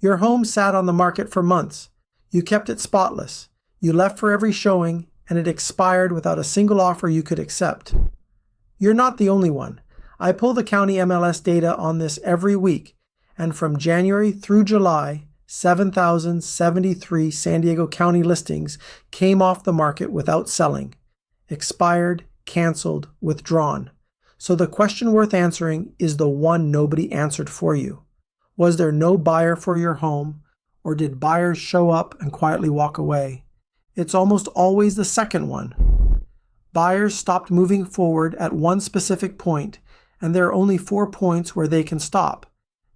Your home sat on the market for months. You kept it spotless. You left for every showing, and it expired without a single offer you could accept. You're not the only one. I pull the county MLS data on this every week, and from January through July, 7,073 San Diego County listings came off the market without selling. Expired, canceled, withdrawn. So the question worth answering is the one nobody answered for you. Was there no buyer for your home, or did buyers show up and quietly walk away? It's almost always the second one. Buyers stopped moving forward at one specific point, and there are only 4 points where they can stop.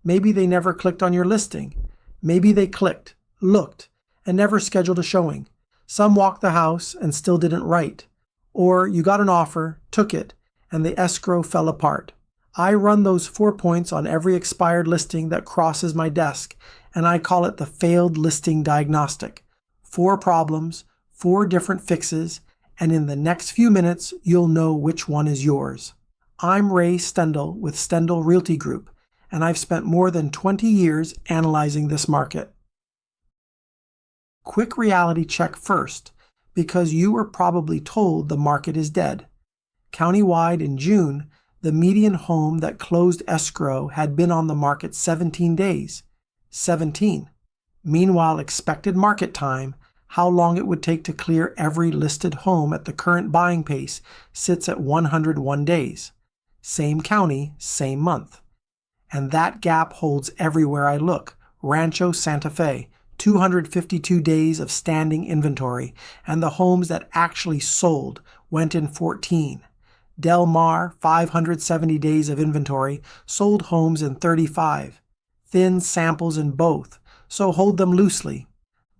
Maybe they never clicked on your listing. Maybe they clicked, looked, and never scheduled a showing. Some walked the house and still didn't write. Or you got an offer, took it, and the escrow fell apart. I run those 4 points on every expired listing that crosses my desk, and I call it the Failed Listing Diagnostic. 4 problems, 4 different fixes, and in the next few minutes, you'll know which one is yours. I'm Ray Stendall with Stendall Realty Group, and I've spent more than 20 years analyzing this market. Quick reality check first, because you were probably told the market is dead. Countywide in June, the median home that closed escrow had been on the market 17 days. 17. Meanwhile, expected market time, how long it would take to clear every listed home at the current buying pace, sits at 101 days. Same county, same month. And that gap holds everywhere I look. Rancho Santa Fe, 252 days of standing inventory, and the homes that actually sold went in 14. Del Mar, 570 days of inventory, sold homes in 35. Thin samples in both, so hold them loosely.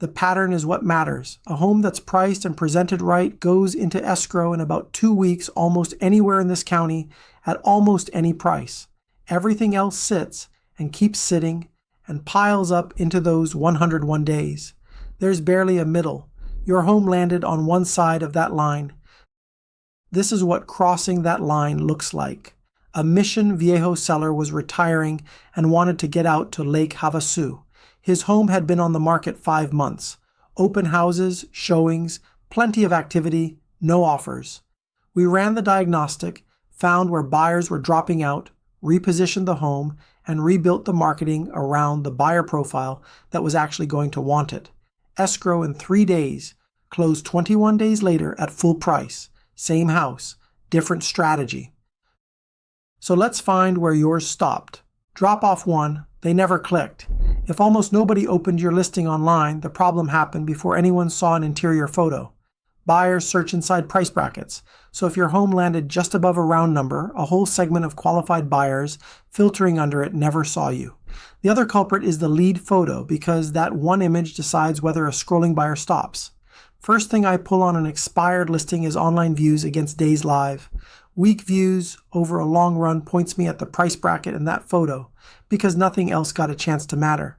The pattern is what matters. A home that's priced and presented right goes into escrow in about 2 weeks almost anywhere in this county at almost any price. Everything else sits and keeps sitting and piles up into those 101 days. There's barely a middle. Your home landed on one side of that line. This is what crossing that line looks like. A Mission Viejo seller was retiring and wanted to get out to Lake Havasu. His home had been on the market 5 months. Open houses, showings, plenty of activity, no offers. We ran the diagnostic, found where buyers were dropping out, repositioned the home, and rebuilt the marketing around the buyer profile that was actually going to want it. Escrow in 3 days, closed 21 days later at full price. Same house, different strategy. So let's find where yours stopped. Drop off 1, they never clicked. If almost nobody opened your listing online, the problem happened before anyone saw an interior photo. Buyers search inside price brackets. So if your home landed just above a round number, a whole segment of qualified buyers filtering under it never saw you. The other culprit is the lead photo, because that one image decides whether a scrolling buyer stops. First thing I pull on an expired listing is online views against days live. Weak views over a long run points me at the price bracket in that photo, because nothing else got a chance to matter.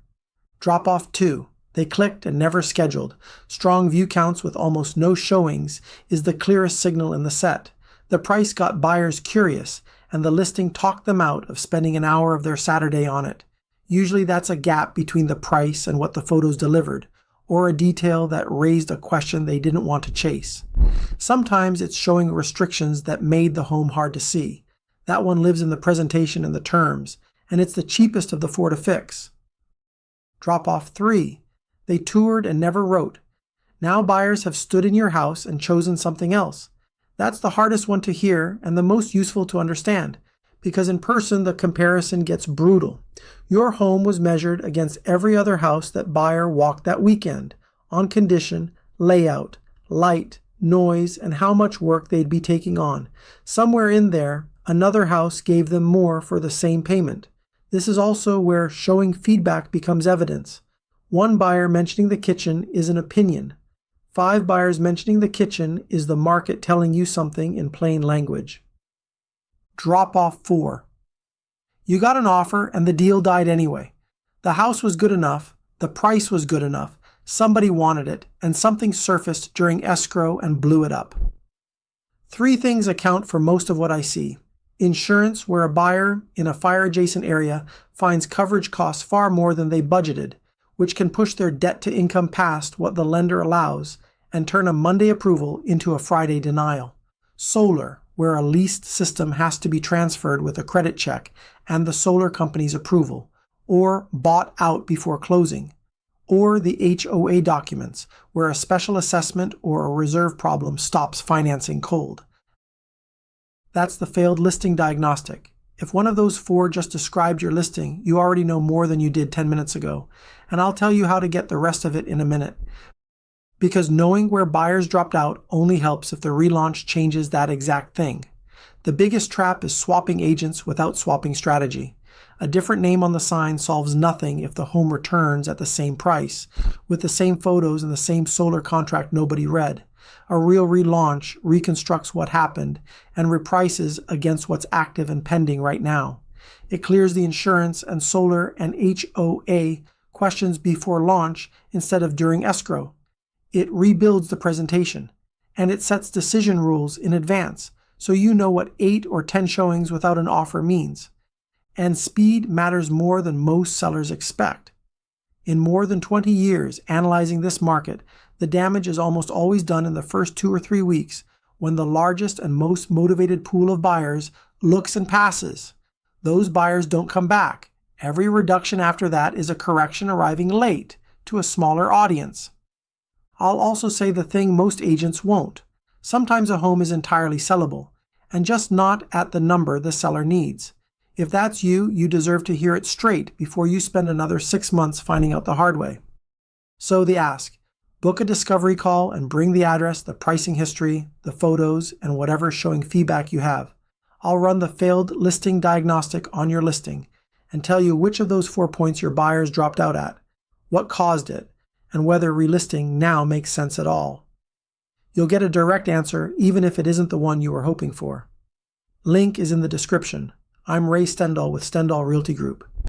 Drop off 2. They clicked and never scheduled. Strong view counts with almost no showings is the clearest signal in the set. The price got buyers curious, and the listing talked them out of spending an hour of their Saturday on it. Usually that's a gap between the price and what the photos delivered, or a detail that raised a question they didn't want to chase. Sometimes it's showing restrictions that made the home hard to see. That one lives in the presentation and the terms, and it's the cheapest of the 4 to fix. Drop off 3. They toured and never wrote. Now buyers have stood in your house and chosen something else. That's the hardest one to hear and the most useful to understand, because in person the comparison gets brutal. Your home was measured against every other house that buyer walked that weekend, on condition, layout, light, noise, and how much work they'd be taking on. Somewhere in there, another house gave them more for the same payment. This is also where showing feedback becomes evidence. 1 buyer mentioning the kitchen is an opinion. 5 buyers mentioning the kitchen is the market telling you something in plain language. Drop off 4. You got an offer and the deal died anyway. The house was good enough, the price was good enough, somebody wanted it, and something surfaced during escrow and blew it up. 3 things account for most of what I see. Insurance, where a buyer in a fire-adjacent area finds coverage costs far more than they budgeted, which can push their debt to income past what the lender allows and turn a Monday approval into a Friday denial. Solar, where a leased system has to be transferred with a credit check and the solar company's approval, or bought out before closing. Or the HOA documents, where a special assessment or a reserve problem stops financing cold. That's the failed listing diagnostic. If one of those 4 just described your listing, you already know more than you did 10 minutes ago, and I'll tell you how to get the rest of it in a minute. Because knowing where buyers dropped out only helps if the relaunch changes that exact thing. The biggest trap is swapping agents without swapping strategy. A different name on the sign solves nothing if the home returns at the same price, with the same photos and the same solar contract nobody read. A real relaunch reconstructs what happened and reprices against what's active and pending right now. It clears the insurance and solar and HOA questions before launch instead of during escrow. It rebuilds the presentation, and it sets decision rules in advance so you know what 8 or 10 showings without an offer means. And speed matters more than most sellers expect. In more than 20 years analyzing this market, the damage is almost always done in the first 2 or 3 weeks when the largest and most motivated pool of buyers looks and passes. Those buyers don't come back. Every reduction after that is a correction arriving late to a smaller audience. I'll also say the thing most agents won't. Sometimes a home is entirely sellable, and just not at the number the seller needs. If that's you, you deserve to hear it straight before you spend another 6 months finding out the hard way. So the ask: book a discovery call and bring the address, the pricing history, the photos, and whatever showing feedback you have. I'll run the failed listing diagnostic on your listing and tell you which of those 4 points your buyers dropped out at, what caused it, and whether relisting now makes sense at all. You'll get a direct answer even if it isn't the one you were hoping for. Link is in the description. I'm Stendall with Stendall Realty Group.